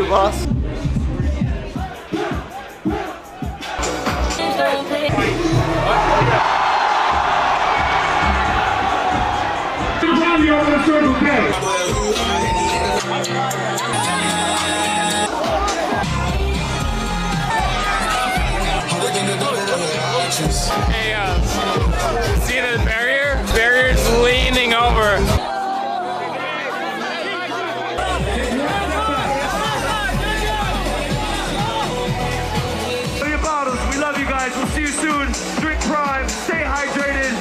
boss. Hey, see the barrier? Barrier's leaning over. We love you guys. We'll see you soon. Drink Prime. Stay hydrated.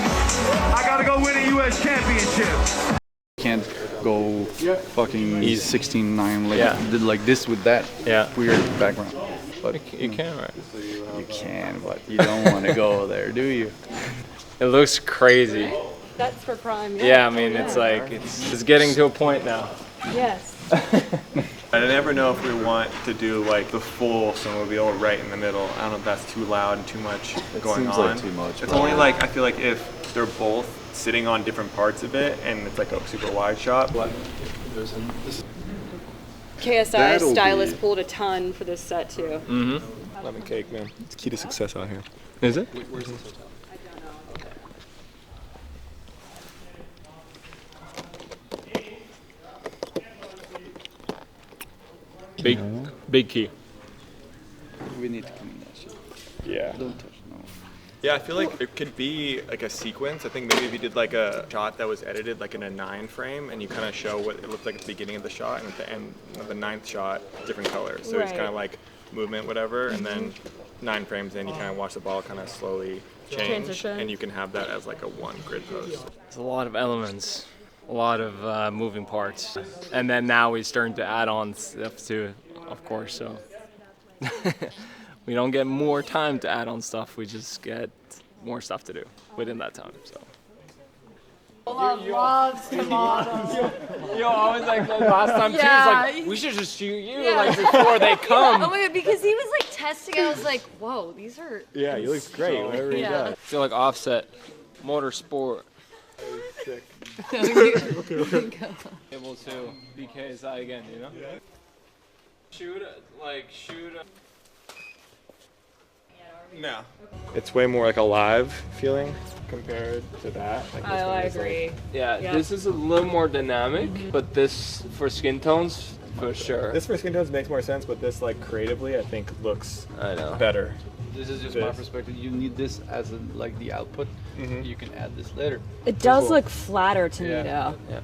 I gotta go win a U.S. championship. Can't go fucking 16-9 like did like this with that weird background. But you can, right? You can, but you don't want to go there, do you? It looks crazy. That's for Prime. Yeah, I mean, it's like, it's getting to a point now. Yes. I never know if we want to do like the full snowmobile right in the middle. I don't know if that's too loud and too much going on. Seems like too much. It's only like, I feel like if they're both sitting on different parts of it and it's like a super wide shot. KSI Stylist pulled a ton for this set too. Mm-hmm. Lemon cake, man. It's key to success out here. Is it? Where's this hotel? Big key. We need to come in that shit. Yeah. Don't touch, no. Yeah, I feel like it could be like a sequence. I think maybe if you did like a shot that was edited like in a 9 frame and you kind of show what it looked like at the beginning of the shot and at the end of the 9th shot, different colors. So it's kind of like movement, whatever, and then 9 frames in, you kind of watch the ball kind of slowly change. Transition. And you can have that as like a 1 grid post. It's a lot of elements, a lot of moving parts. And then now we're starting to add on stuff too, of course, so. We don't get more time to add on stuff, we just get more stuff to do within that time, so. Olav loves tomatoes. Yo, I was like, last time too, it's like, we should just shoot you like before they come. Oh my god, because he was like testing, I was like, whoa, these are... Yeah, you look great, whatever he does. I feel like Offset, Motorsport. Sick. Able to be KSI again, you know? Shoot. No. It's way more like a live feeling compared to that. Like this Oh, one I is, like- agree. Yeah, this is a little more dynamic, but this for skin tones, for sure. This for skin tones makes more sense, but this like creatively I think looks I know. better. This is just my perspective. You need this as like the output. You can add this later. It does Cool. look flatter to me though. Yeah.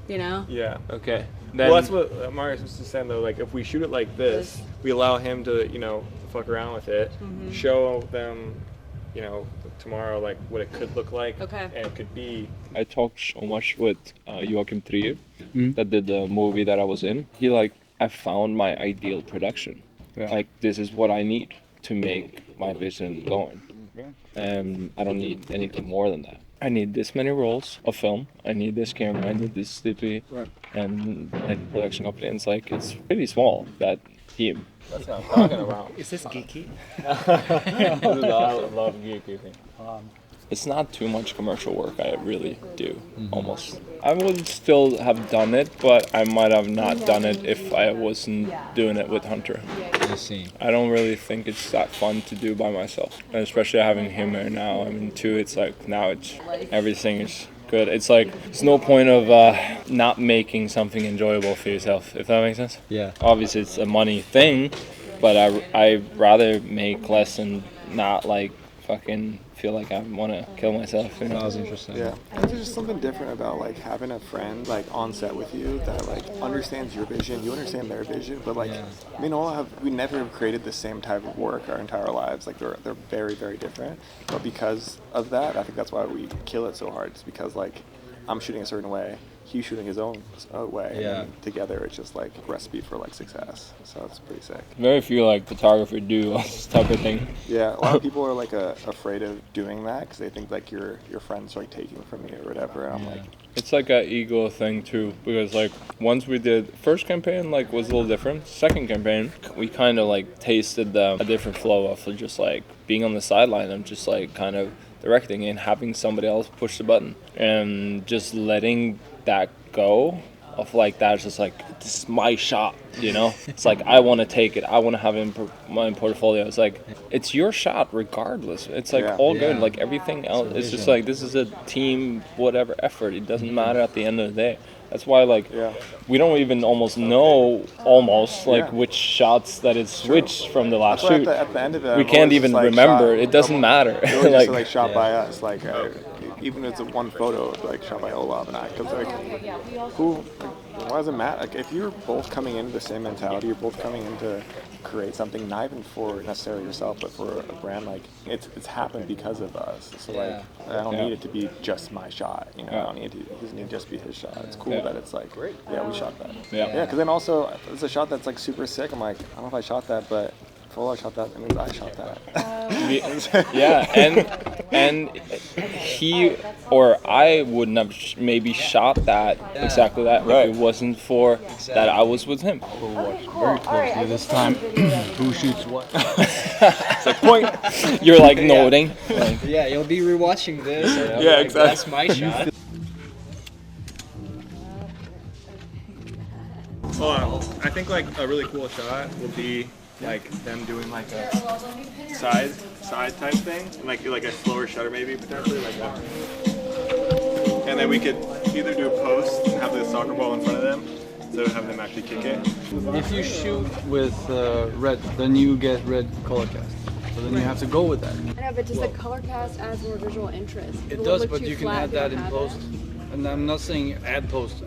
You know? Yeah. Okay. Then, Well, that's what Marius was just saying though. Like, if we shoot it like this, we allow him to, you know, fuck around with it, show them, you know, tomorrow like what it could look like, Okay. and it could be. I talked so much with Joachim Trier that did the movie that I was in. He like, I found my ideal production. Yeah. Like, this is what I need to make my vision going. And I don't need anything more than that. I need this many rolls of film. I need this camera. I need this DP. Right. And like production company, and it's like, it's pretty small, that team. That's what I'm talking about. Is this geeky? I love geeky. It's not too much commercial work, I really do, almost. I would still have done it, but I might have not done it if I wasn't doing it with Hunter. I see. I don't really think it's that fun to do by myself, and especially having him here now. I mean, too, it's like now it's everything is good. It's like there's no point of not making something enjoyable for yourself, if that makes sense. Yeah. Obviously, it's a money thing, but I rather make less and not like fucking feel like I want to kill myself. You know? That was interesting. Yeah, I think there's just something different about like having a friend like on set with you that like understands your vision, you understand their vision, but like me and Olav, we never have created the same type of work our entire lives. Like they're very, very different. But because of that, I think that's why we kill it so hard. It's because like I'm shooting a certain way, he's shooting his own way, and together it's just like a recipe for like success. So it's pretty sick. Very few like photographers do this type of thing. Yeah, a lot of people are like afraid of doing that because they think like your friends are like taking from you or whatever. And I'm like, It's like a ego thing too, because like once we did first campaign like was a little different. Second campaign we kind of like tasted a different flow of just like being on the sideline and just like kind of directing and having somebody else push the button and just letting that go. of like that. It's just like, this is my shot, you know? It's like, I want to take it. I want to have it in my portfolio. It's like, it's your shot regardless. It's like all good. Like everything else, it's just like, this is a team, whatever effort. It doesn't matter at the end of the day. That's why, like, we don't even almost know which shots that is switched from the last shoot. At the end of it, we can't even remember. It doesn't matter. Like shot by us, like even if it's one photo, like shot by Olav and I, because like why does it matter? Like if you're both coming into the same mentality, you're both coming in to create something, not even for necessarily yourself, but for a brand. Like it's happened because of us. So like I don't need it to be just my shot. You know, I don't need it doesn't need to just be his shot. It's cool that it's like we shot that. Yeah, because then also it's a shot that's like super sick. I'm like, I don't know if I shot that, but if Olav shot that, that means I shot that. and he or I wouldn't have maybe shot that exactly that if it wasn't for that I was with him. We'll watch very closely this time. Who shoots what? It's like point. You're like noting. Like, you'll be rewatching this. Exactly. That's my shot. I think like a really cool shot will be like them doing like a side type thing, like a slower shutter maybe potentially like that. And then we could either do a post and have the soccer ball in front of them, instead of having them actually kick it. If you shoot with red, then you get red color cast. So then you have to go with that. I know, but does the color cast adds more visual interest? It does, but you can add that in post. And I'm not saying add post,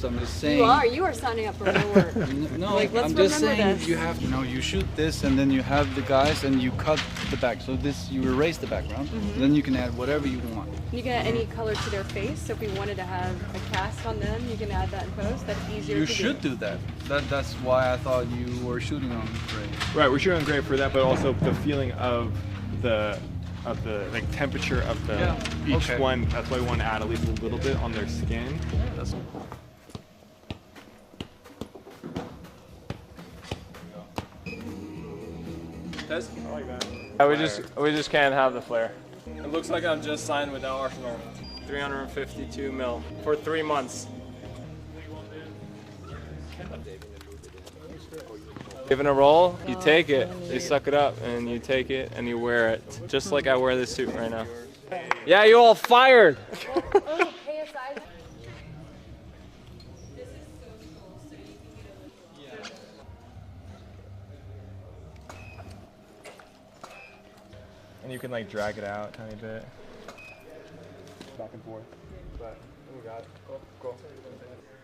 I'm just saying... You are signing up for more work. No, like, let's I'm just saying this. you have, you shoot this and then you have the guys and you cut the back. So you erase the background, then you can add whatever you want. You can add any color to their face, so if we wanted to have a cast on them, you can add that in post. That's easier to do. You should do that. That's why I thought you were shooting on gray. Right, we're shooting on gray for that, but also the feeling of the like temperature of each one. That's why we want to add at least a little bit on their skin. That's cool. I like that. Yeah, we just can't have the flare. It looks like I'm just signed with Arsenal. 352 mil for 3 months. Given a roll, you take it, you suck it up, and you take it and you wear it. Just like I wear this suit right now. Yeah, you all fired! And you can like drag it out a tiny bit. Back and forth. But we got it. Cool.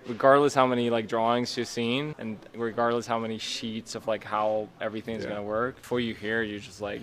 Regardless how many like drawings you've seen, and regardless how many sheets of like how everything's gonna work, before you hear, you just like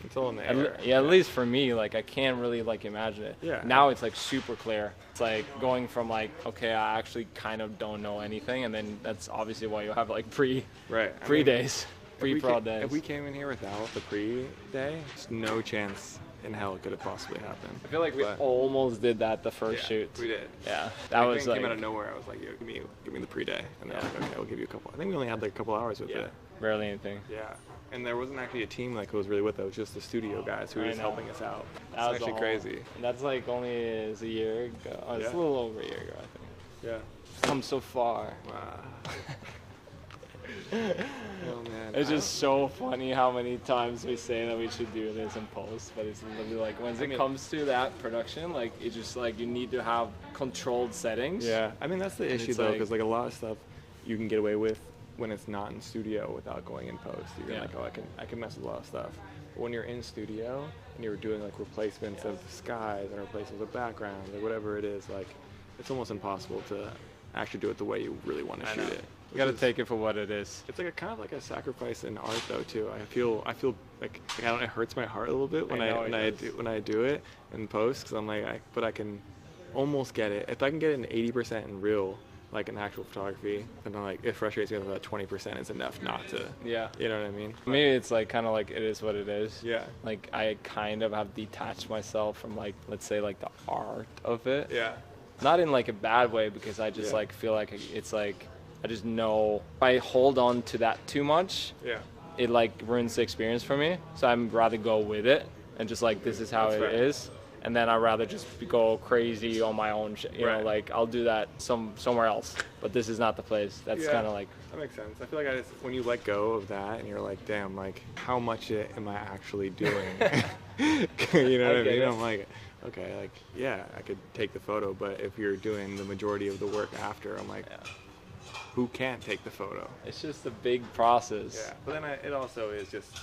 it's all in the air. At least for me, like I can't really like imagine it. Yeah. Now it's like super clear. It's like going from like, okay, I actually kind of don't know anything, and then that's obviously why you have like pre days, pre-pro days. If we came in here without the pre-day, there's no chance in hell could it possibly happen. I feel like we almost did that the first shoot. We did. Yeah, that was like came out of nowhere. I was like, yo, give me the pre-day, and they're like, okay, we'll give you a couple. I think we only had like a couple hours with it. Barely anything. Yeah, and there wasn't actually a team like who was really with us. It was just the studio guys who were just helping us out. That's actually crazy. That's like only a year ago. Oh, it's a little over a year ago, I think. Yeah. Come so far. Wow. Oh man. It's just so funny how many times we say that we should do this in post, but it's literally like when it comes to that production, like it's just like you need to have controlled settings. Yeah, I mean that's the issue though, because like a lot of stuff you can get away with when it's not in studio without going in post. You're like, oh, I can mess with a lot of stuff. But when you're in studio and you're doing like replacements of skies and replacements of backgrounds or whatever it is, like it's almost impossible to actually do it the way you really want to shoot it. You gotta take it for what it is. It's like a kind of like a sacrifice in art though too. I feel like I don't. It hurts my heart a little bit when I do it in post, because I'm like, but I can almost get it. If I can get it in 80% in real, like in actual photography, then I'm like, it frustrates me that 20% is enough not to. Yeah. You know what I mean? Maybe it's like kind of like it is what it is. Yeah. Like I kind of have detached myself from like, let's say like the art of it. Yeah. Not in like a bad way, because I just like feel like it's like, I just know if I hold on to that too much, it like ruins the experience for me. So I'm rather go with it and just like, this is how it is. and then I'd rather just go crazy on my own. You know, like I'll do that somewhere else. But this is not the place. That's kind of like. That makes sense. I feel like when you let go of that and you're like, damn, like how much am I actually doing? You know what I mean? I'm like, okay, like yeah, I could take the photo, but if you're doing the majority of the work after, I'm like, who can't take the photo? It's just a big process. Yeah, but then it also is just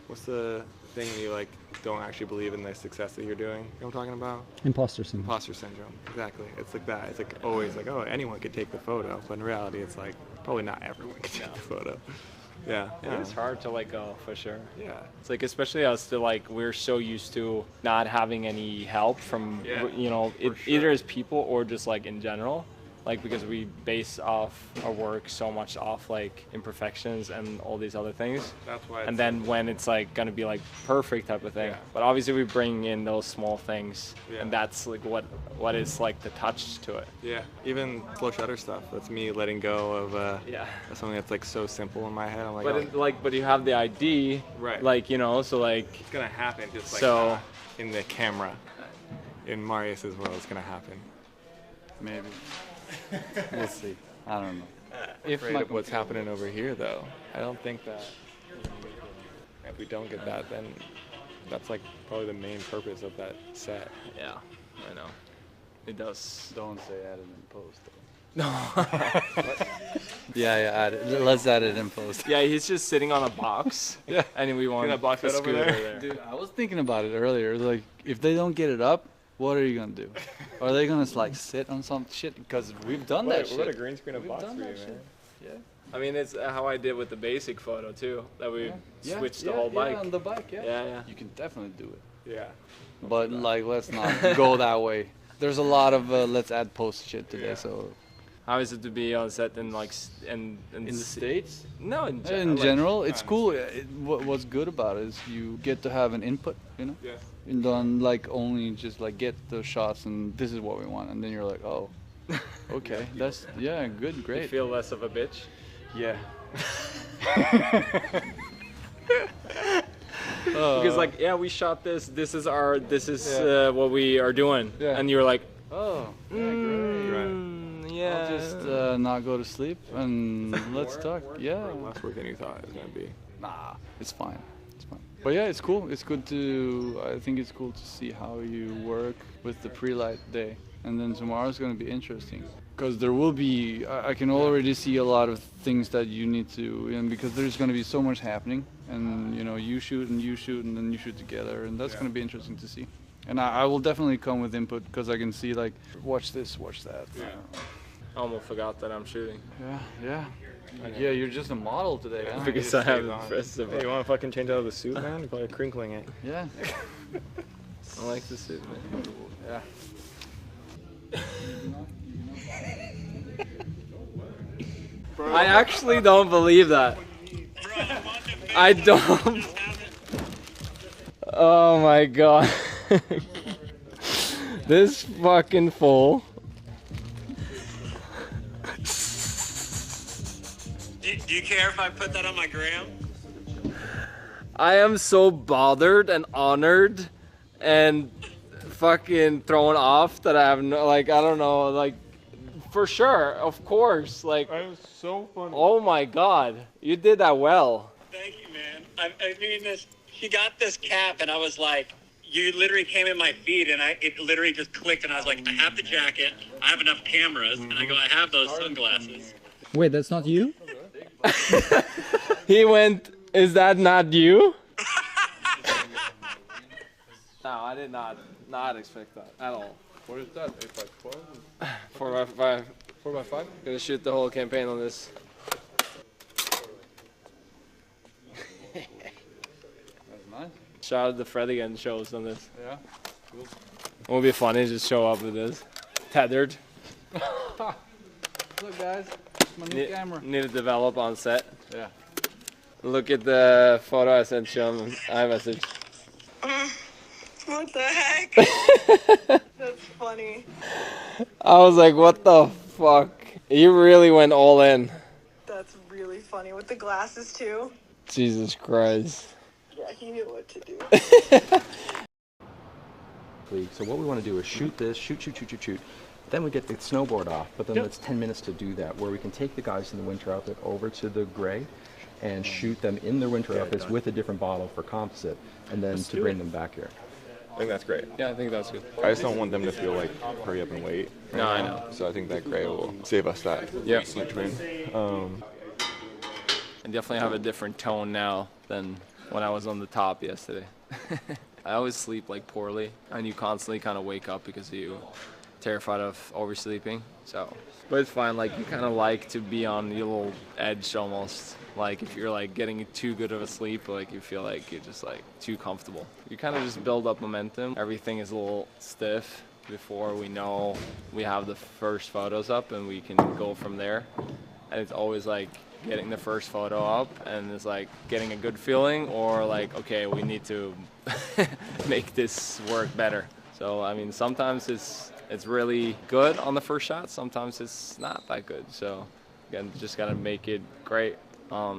what's the thing when you like don't actually believe in the success that you're doing? You know what I'm talking about? Imposter syndrome. Imposter syndrome. Exactly. It's like that. It's like always like, oh, anyone could take the photo, but in reality, it's like probably not everyone can take the photo. Yeah. It's hard to let go for sure. Yeah. It's like especially us to like we're so used to not having any help from you know either as people or just like in general. Like because we base off our work so much off like imperfections and all these other things. That's why. And then when it's like gonna be like perfect type of thing. But obviously we bring in those small things, and that's like what is like the touch to it. Yeah. Even slow shutter stuff. That's me letting go of something that's like so simple in my head. I'm like, but you have the ID, right? Like you know, so like it's gonna happen just like so in the camera. In Marius's world, it's gonna happen. Maybe. We'll see. I don't know. If what's happening over here, though, I don't think that if we don't get that, then that's like probably the main purpose of that set. Yeah, I know. It does. Don't say add it in post. No. Yeah, add it. Let's add it in post. Yeah, he's just sitting on a box. Yeah. And we want that box to over there. Dude, I was thinking about it earlier. Like, if they don't get it up, what are you gonna do? Are they gonna like sit on some shit? Because we've done that shit. What a green screen of box for you, man. Yeah. I mean, it's how I did with the basic photo too. That we switched the whole bike. Yeah, on the bike. Yeah. You can definitely do it. Yeah. But like, let's not go that way. There's a lot of let's add post shit today. So. How is it to be on set in like in the States? No, in general, it's cool. What's good about it is you get to have an input, you know. Yeah. And don't like only just like get the shots and this is what we want, and then you're like, oh, okay, that's good, great. You feel less of a bitch. Yeah. Because like we shot this. This is what we are doing. Yeah. And you're like, oh, great. Yeah. I'll just not go to sleep and let's talk. Yeah. Less work than you thought it was gonna be. Nah, it's fine. But yeah, it's cool. It's good I think it's cool to see how you work with the pre-light day. And then tomorrow's going to be interesting. Because there will be, I can already see a lot of things that you need to, and because there's going to be so much happening. And, you know, you shoot, and then you shoot together. And that's going to be interesting to see. And I will definitely come with input because I can see, like, watch this, watch that. Yeah. I almost forgot that I'm shooting. Yeah. Yeah, you're just a model today, huh? Because I haven't pressed the Hey, you want to fucking change out of the suit, man? You're probably crinkling it. Yeah. I like the suit, man. Yeah. I actually don't believe that. I don't. Oh my god. This fucking fool. Do you care if I put that on my gram? I am so bothered and honored and fucking thrown off that I have no, like, I don't know, like, for sure, of course, like. That was so funny. Oh my god, you did that well. Thank you, man. I mean, she got this cap, and I was like, you literally came in my feed, and it literally just clicked, and I was like, I have the jacket, I have enough cameras, and I go, I have those sunglasses. Wait, that's not you? He went, is that not you? No, I did not expect that at all. What is that? 8x12? 4x5. 4x5? Gonna shoot the whole campaign on this. That's nice. Shout out to Fred again, shows on this. Yeah. Cool. It would be funny to just show up with this. Tethered. Look, guys. My new camera. Need to develop on set. Yeah. Look at the photo I sent you on iMessage. What the heck? That's funny. I was like, what the fuck? You really went all in. That's really funny. With the glasses, too. Jesus Christ. Yeah, he knew what to do. quickly. So what we want to do is shoot this, shoot. Then we get the snowboard off, but then it's 10 minutes to do that, where we can take the guys in the winter outfit over to the gray and shoot them in their winter outfits with a different bottle for composite, and then to bring them back here. I think that's great. Yeah, I think that's good. I just don't want them to feel like hurry up and wait. No, I know. So I think that gray will save us that. Yeah. Switch win. I definitely have a different tone now than when I was on the top yesterday. I always sleep like poorly, and you constantly kind of wake up because you terrified of oversleeping. So, but it's fine. Like you kind of like to be on your little edge almost. Like if you're like getting too good of a sleep, like you feel like you're just like too comfortable. You kind of just build up momentum. Everything is a little stiff before we know we have the first photos up, and we can go from there. And it's always like getting the first photo up, and it's like getting a good feeling, or like, okay, we need to make this work better. So I mean, sometimes it's really good on the first shot, sometimes it's not that good. So again, just gotta make it great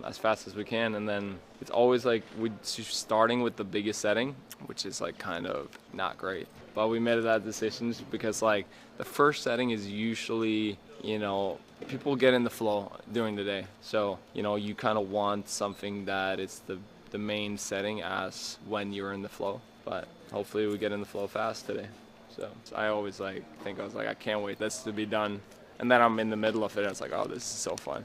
as fast as we can. And then it's always like we're starting with the biggest setting, which is like kind of not great. But we made that decision because like the first setting is usually, you know, people get in the flow during the day. So, you know, you kind of want something that is the main setting as when you're in the flow. But hopefully we get in the flow fast today. So I always like think, I was like, I can't wait this to be done. And then I'm in the middle of it, and it's like, oh, this is so fun.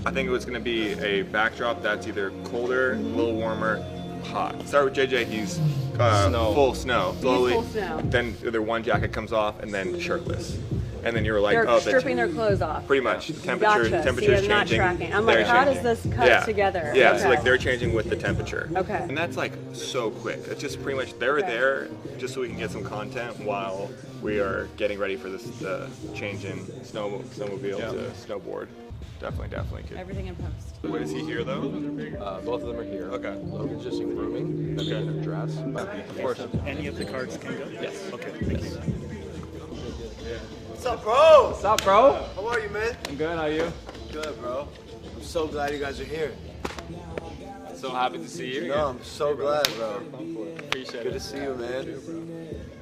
I think it was going to be a backdrop that's either colder, a little warmer, hot. Start with JJ, he's full snow. Slowly, full snow. Then either one jacket comes off, and then shirtless. And then you were like, They're oh, stripping their clothes off. Pretty much. The Gotcha. temperature's See, I'm not changing. tracking. I'm like, how does this cut together? Yeah, Okay. so like they're changing with the temperature. Okay. And that's like so quick. It's just pretty much they're there just so we can get some content while we are getting ready for this change in snowmobile to snowboard. Definitely kid. Everything in post. What is he here though? Both of them are here. Okay. Logan's just in grooming, okay, in a dress. But of course, any of the cards can go? Yes. Okay, thank you. What's up, bro? What's up, bro? How are you, man? I'm good, how are you? Good, bro. I'm so glad you guys are here. So happy to see you. No, I'm so glad, bro. Appreciate it. Good to see you, man.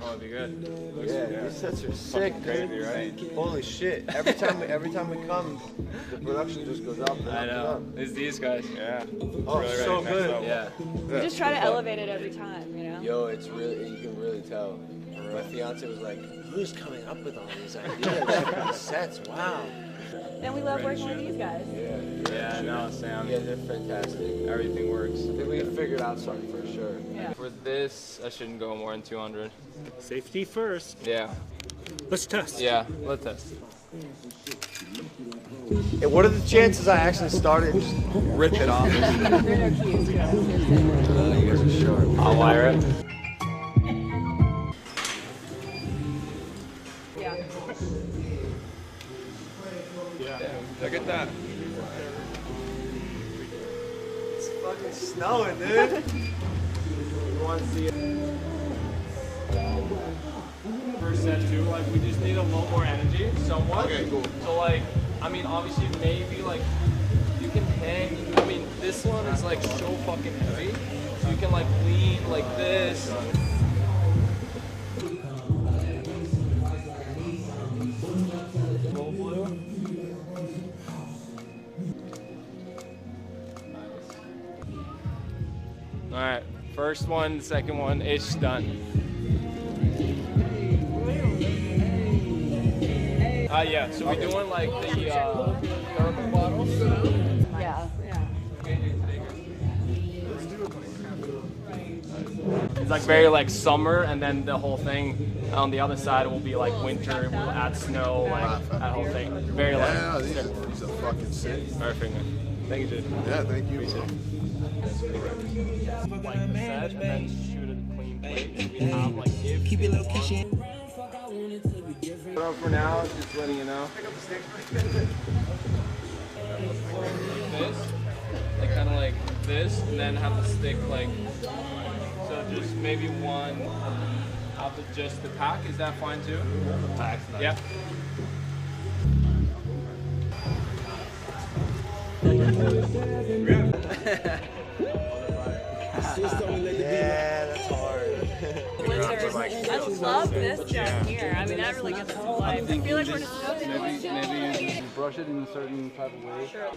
Oh, it'll be good. Yeah, these sets are sick, crazy, man. right? Holy shit! Every time we come, the production just goes up and up I and know. up. It's these guys. Yeah. Oh, Really so ready, good. next Yeah. We just try to elevate it every time, you know? Yo, it's really, you can really tell. My fiance was like, who's coming up with all these ideas for these sets? Wow. And we love working with these guys. Yeah, no, Sam. Yeah, they're fantastic. Everything works. I think we figured out something for sure. Yeah. For this, I shouldn't go more than 200. Safety first. Yeah. Let's test. Yeah, let's test. Hey, what are the chances I actually start it and just rip it off? There are no keys. You guys are sharp. I'll wire it. Yeah. Look at that. It's fucking snowing, dude. You want to see it? First set too, like we just need a little more energy, somewhat. Okay, cool. So like, I mean, obviously maybe like you can hang. I mean, this one is like so fucking heavy, so you can like lean like this. All right, first one, second one, ish done. Yeah, so we're doing like the thermal bottles. Yeah. It's like very like summer, and then the whole thing on the other side will be like winter. We'll add snow, like that whole thing. Very like. Yeah, these are fucking sick. Perfect, man. Thank you, dude. Yeah, thank you. Like the set, and then shoot a clean plate. We have like if keep it low key. For now, just letting you know. Like this, like kind of like this, and then have the stick like. So just maybe one out of just the pack. Is that fine too? Pack. Yeah. Yeah, that's hard. down here. I mean, that really gets us to life. I feel like we're just Maybe you brush it in a certain type of way. Sure.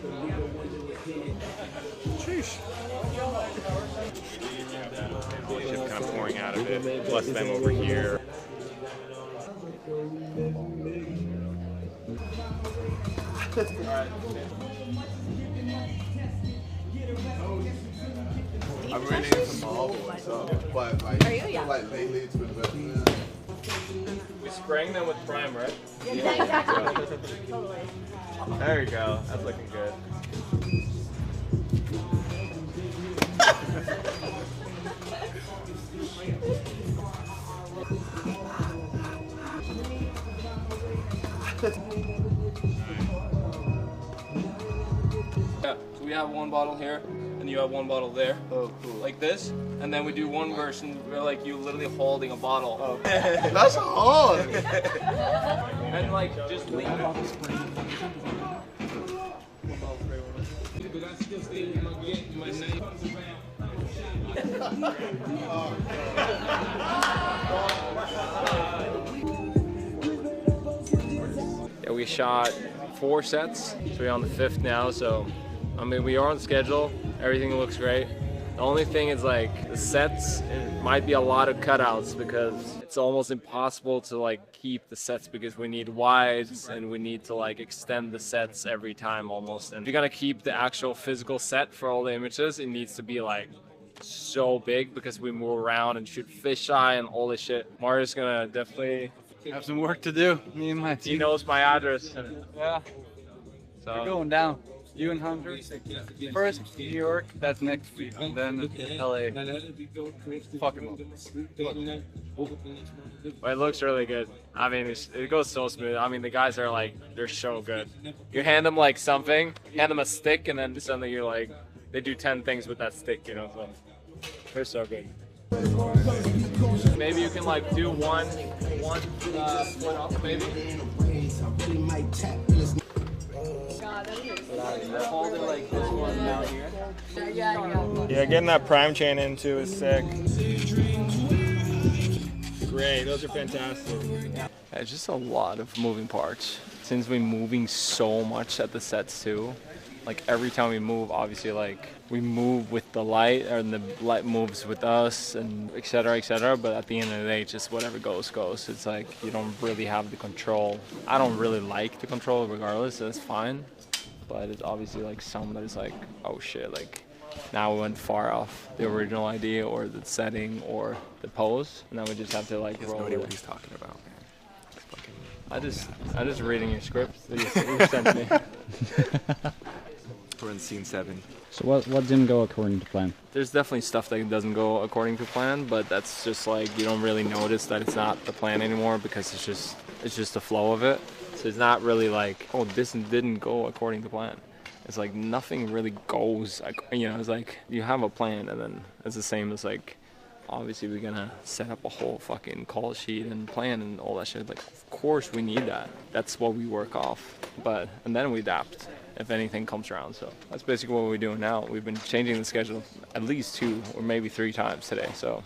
Sheesh. Bullshit kind of pouring out of it. Plus them over here. I'm really into Marvel and stuff, but like, Are you? Yeah. like lately it's been better. We spraying them with prime, right? Yeah, exactly. Totally. There you go. That's looking good. Yeah, so we have one bottle here, and you have one bottle there. Oh, cool. Like this, and then we do one version where like you literally holding a bottle. Oh. That's hard! And like just lean Yeah, we shot 4 sets, so we're on the 5th now, so I mean we are on schedule, everything looks great. The only thing is like the sets, it might be a lot of cutouts because it's almost impossible to like keep the sets because we need wides and we need to like extend the sets every time almost. And if you're gonna keep the actual physical set for all the images, it needs to be like so big because we move around and shoot fisheye and all this shit. Marius gonna definitely have some work to do. Me and my team. He knows my address. Yeah. So we're going down. You and Hunter. First New York, that's next week, and then LA. Fucking But it looks really good. I mean, it goes so smooth. I mean, the guys are like, they're so good. You hand them like something, hand them a stick, and then suddenly you're like, they do 10 things with that stick, you know? So they're so good. Maybe you can like do one split off, maybe. Hold it like this one down here. Yeah, getting that prime chain in too is sick. Great, those are fantastic. Yeah, it's just a lot of moving parts. Since we're moving so much at the sets too, like every time we move, obviously like we move with the light and the light moves with us and et cetera, but at the end of the day, just whatever goes. It's like you don't really have the control. I don't really like the control regardless, that's fine. But it's obviously like some that is like, oh shit, like now we went far off the original idea or the setting or the pose, and then we just have to like roll with it. What he's talking about, man. I just reading your script that you sent me. We're in scene 7. So what didn't go according to plan? There's definitely stuff that doesn't go according to plan, but that's just like you don't really notice that it's not the plan anymore because it's just the flow of it. So it's not really like, oh, this didn't go according to plan. It's like nothing really goes, you know, it's like you have a plan and then it's the same as like, obviously we're gonna set up a whole fucking call sheet and plan and all that shit. Like, of course we need that. That's what we work off. And then we adapt if anything comes around. So that's basically what we're doing now. We've been changing the schedule at least 2 or maybe 3 times today. So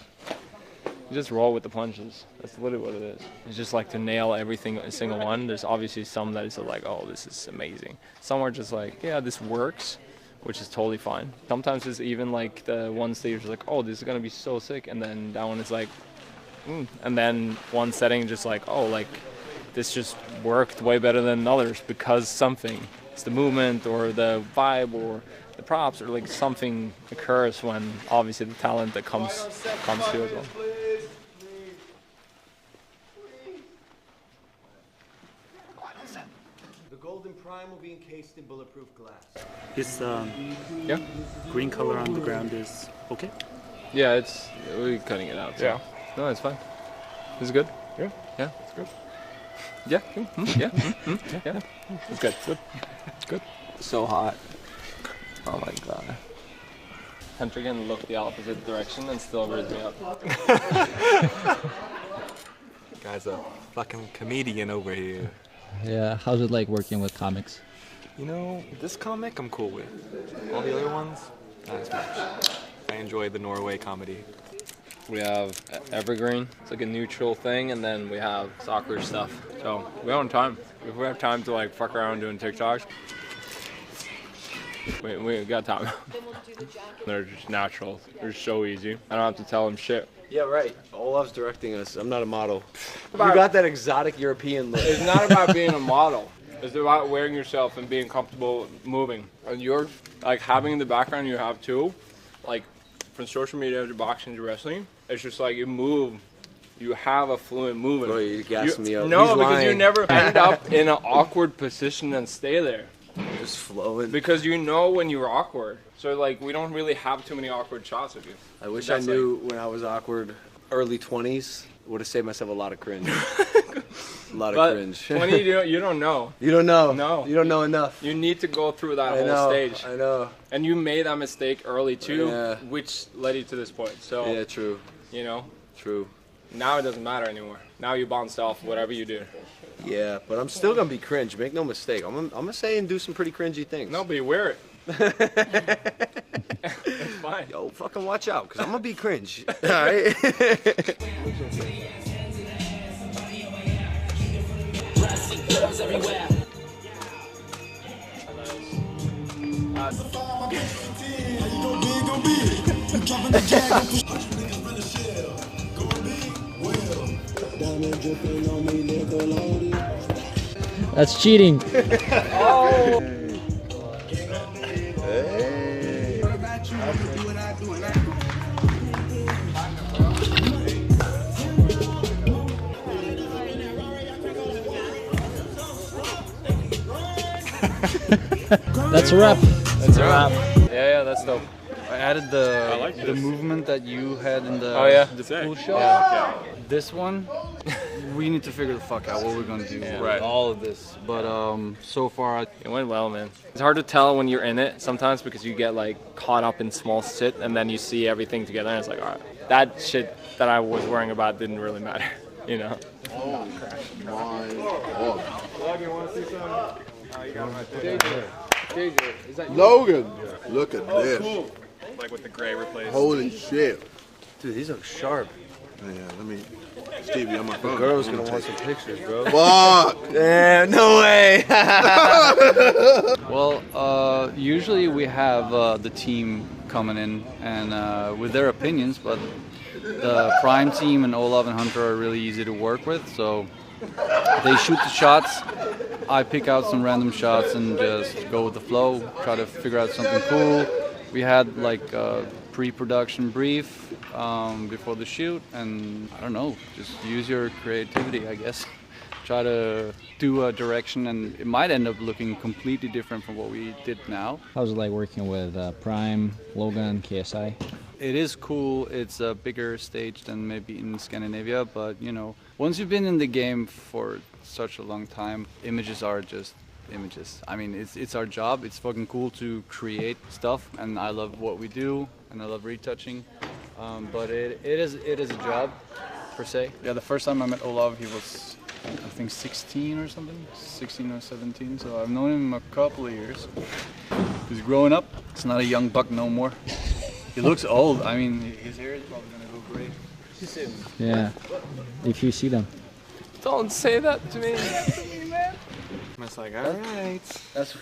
you just roll with the punches. That's literally what it is. It's just like to nail everything, a single one. There's obviously some that is like, oh, this is amazing. Some are just like, yeah, this works, which is totally fine. Sometimes it's even like the one stage is like, oh, this is gonna be so sick, and then that one is like, and then one setting just like, oh, like this just worked way better than others because something. It's the movement or the vibe or the props or like something occurs when obviously the talent that comes to as well. The golden prime will be encased in bulletproof glass. This green color on the ground is okay? Yeah, we're cutting it out. So. Yeah. No, it's fine. Is it good? Yeah. Yeah. It's good. Yeah. Yeah. Yeah. It's good. Good. Good. So hot. Oh my god. Hunter can look the opposite direction and still raise me up. Guy's a fucking comedian over here. Yeah, how's it like working with comics? You know, this comic I'm cool with. All the other ones, not as much. I enjoy the Norway comedy. We have Evergreen. It's like a neutral thing, and then we have soccer stuff. So we have time. If we have time to like fuck around doing TikToks, we got time. They're just natural. They're so easy. I don't have to tell them shit. Yeah, right. Olav's directing us. I'm not a model. You got that exotic European look. It's not about being a model. It's about wearing yourself and being comfortable moving. And you're like having the background you have too, like from social media to boxing to wrestling. It's just like you move. You have a fluent movement. Bro, you're gassing me up. No, He's because lying. you never end up in an awkward position and stay there. Just flowing. Because you know when you're awkward. So like we don't really have too many awkward shots of you. I wish So I that's knew when I was awkward, early 20s, would have saved myself a lot of cringe. A lot of cringe. 20, you don't know. You don't know. No. You don't know enough. You need to go through that I whole know, stage. I know. And you made that mistake early too, Yeah. which led you to this point. So Yeah, true. You know? True. Now it doesn't matter anymore. Now you bounce off whatever you do. Yeah, but I'm still gonna be cringe. Make no mistake. I'm gonna say and do some pretty cringy things. No, but you wear it. It's fine. Yo, fucking watch out, cause I'm gonna be cringe. All right. That's cheating. Oh. That's a wrap. That's a wrap. Yeah, that's dope. I added the movement that you had in the, Oh, yeah? the Sick. pool shot. Yeah. This one, we need to figure the fuck out what we're gonna do with Right. all of this. But so far, It went well, man. It's hard to tell when you're in it sometimes because you get like caught up in small shit and then you see everything together and it's like, all right, that shit that I was worrying about didn't really matter, you know? Oh my God. Logan, you want to see some? Oh, you got him right there. Is that Logan, look at this. Cool. Like with the gray replaced. Holy shit. Dude, these look sharp. Yeah, let me. Stevie, on my phone. The girl's I'm gonna want take some pictures, bro. Fuck! Yeah, no way. well, usually we have the team coming in and with their opinions, but the Prime team and Olav and Hunter are really easy to work with. So they shoot the shots. I pick out some random shots and just go with the flow, try to figure out something cool. We had like a pre-production brief before the shoot, and I don't know, just use your creativity, I guess. Try to do a direction, and it might end up looking completely different from what we did now. How's it like working with Prime, Logan, KSI? It is cool. It's a bigger stage than maybe in Scandinavia, but you know, once you've been in the game for such a long time, images are just images. I mean, it's our job. It's fucking cool to create stuff, and I love what we do, and I love retouching. But it is a job, per se. Yeah, the first time I met Olav, he was, I think, 16 or something, 16 or 17. So I've known him a couple of years. He's growing up. It's not a young buck no more. He looks old. I mean, his hair is probably gonna go great. Yeah, if you see them. Don't say that to me. And it's like, all right. That's.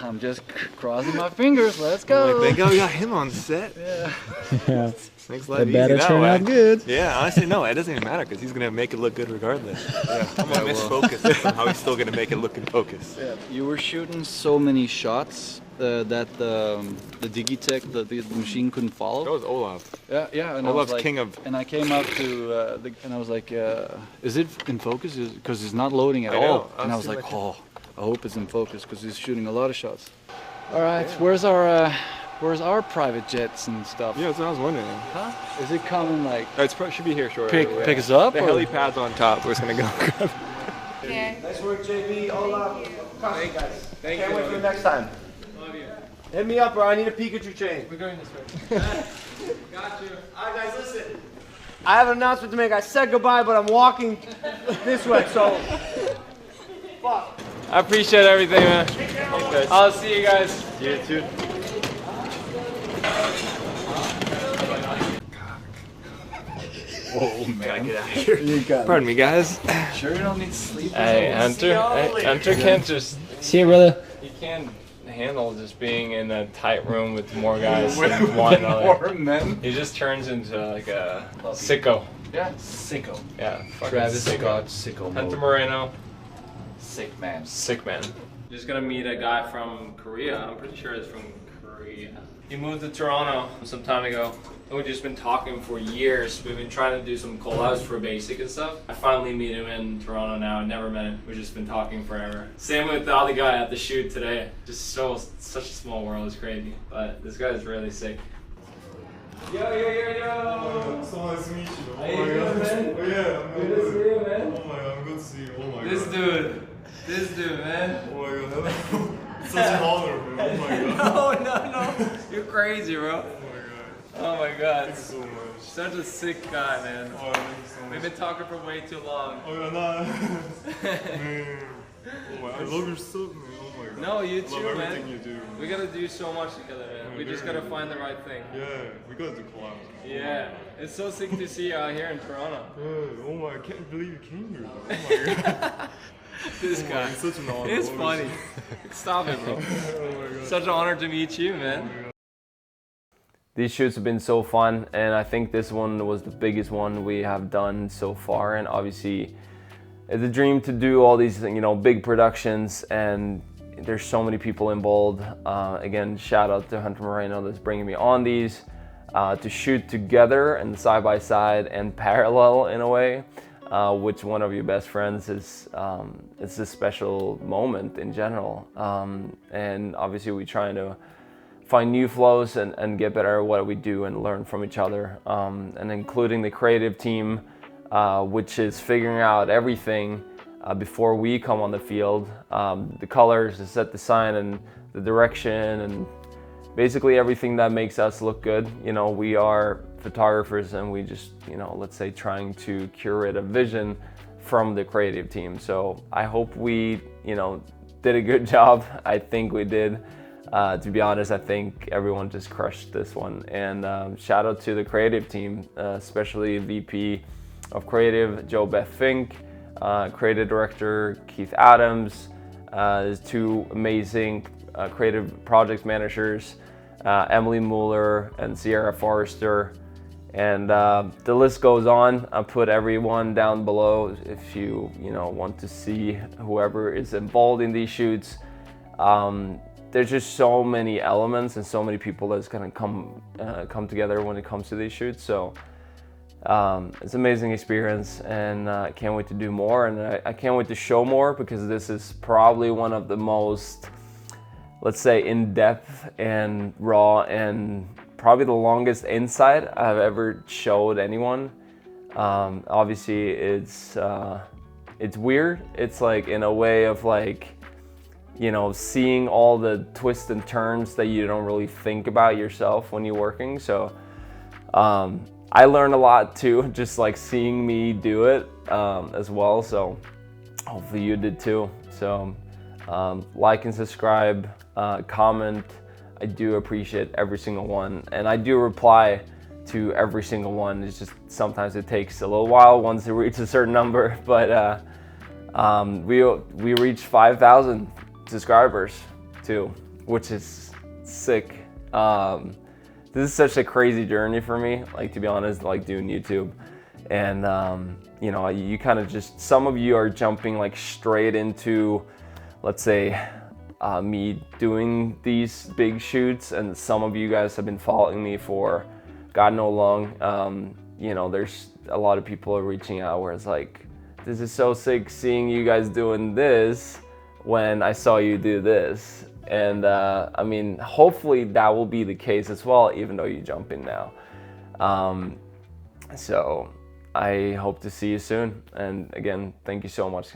I'm just crossing my fingers. Let's go. Like, thank God we got him on set. Yeah. Yeah. Makes life It easy better that turn way. out good. Yeah, honestly, no, it doesn't even matter because he's gonna make it look good regardless. Yeah, I'm gonna miss focus. How he's still gonna make it look in focus. Yeah. You were shooting so many shots that the Digitech, the machine couldn't follow. That was Olav. Yeah. And Olav's I was like, king of. And I came up to and I was like, is it in focus? Because it's not loading at I know. all. And I was like, oh, I hope it's in focus because he's shooting a lot of shots. All right, where's our private jets and stuff? Yeah, that's what I was wondering. Huh? Is it coming like? It should be here shortly. Pick us up? The or? helipad's on top. We're just gonna go grab. Nice work, JB. Olav. Thank you, guys. Thank Can't you, wait for the Logan. next time. Love you. Hit me up, bro. I need a Pikachu chain. We're going this way. Got you. All right, guys, listen. I have an announcement to make. I said goodbye, but I'm walking this way, so. Fuck. I appreciate everything, man. I'll see you guys. You too. Whoa, man. Gotta get out of here. You got Pardon me, guys. Sure you don't need sleep? Hey, Hunter can't just... See you, brother. He can't handle just being in a tight room with more guys With than one another. more men? He just turns into like a sicko. Yeah, sicko. Yeah, fucking Travis sicko. Scott, sicko Hunter mode. Moreno. Sick man. Sick man. Just gonna meet a guy from Korea. I'm pretty sure he's from Korea. He moved to Toronto some time ago. And we've just been talking for years. We've been trying to do some collabs for basic and stuff. I finally meet him in Toronto now. I never met him. We've just been talking forever. Same with the other guy at the shoot today. Just such a small world. It's crazy. But this guy is really sick. Yo. So nice to meet you. How you doing, man? Oh yeah, I'm Good to see you, man. Oh my god, I'm good to see you. Oh my This god. This dude, man. Oh my god, hello. It's such an honor, man. Oh my god. No. You're crazy, bro. Oh my god. Thank you so much. Such a sick guy, man. Oh, thank you so much. We've been talking for way too long. Oh yeah, nah. Man. Oh my, I love your stuff, man. Oh my god. No, you I too, love man. everything you do. We gotta do so much together, man. We just gotta find the right thing. Yeah, we gotta do collabs. Yeah, it's so sick to see you out here in Toronto. Yeah, oh my, I can't believe you came here. Oh my god. This Oh guy. my, it's such an honor. It's funny. Stop it, bro. Oh my god. Such an honor to meet you, man. These shoots have been so fun, and I think this one was the biggest one we have done so far. And obviously, it's a dream to do all these, big productions, and there's so many people involved. Again, shout out to Hunter Moreno that's bringing me on these to shoot together and side by side and parallel in a way, which one of your best friends is. It's a special moment in general, and obviously we're trying to find new flows and get better at what we do and learn from each other, and including the creative team, which is figuring out everything before we come on the field, the colors, the set design, and the direction, and basically everything that makes us look good. We are photographers, and we just, let's say, trying to curate a vision from the creative team. So I hope we, did a good job. I think we did. To be honest, I think everyone just crushed this one. And shout out to the creative team, especially VP of Creative, JoBeth Fink, creative director Keith Adams, his two amazing creative project managers, Emily Mueller and Sierra Forister. And the list goes on. I'll put everyone down below if you want to see whoever is involved in these shoots. There's just so many elements and so many people that's gonna come together when it comes to these shoots. So it's an amazing experience, and I can't wait to do more, and I can't wait to show more, because this is probably one of the most, let's say, in-depth and raw and probably the longest insight I've ever showed anyone. Obviously it's weird. It's like in a way of like, seeing all the twists and turns that you don't really think about yourself when you're working. So I learned a lot too, just like seeing me do it as well. So hopefully you did too. So like and subscribe, comment. I do appreciate every single one, and I do reply to every single one. It's just sometimes it takes a little while once it reaches a certain number, but we reached 5,000 subscribers too, which is sick. This is such a crazy journey for me, like, to be honest, like doing YouTube. And you kind of just, some of you are jumping like straight into, let's say, me doing these big shoots, and some of you guys have been following me for God knows long. There's a lot of people are reaching out where it's like, this is so sick seeing you guys doing this when I saw you do this. And I mean, hopefully that will be the case as well, even though you jump in now. So I hope to see you soon. And again, thank you so much.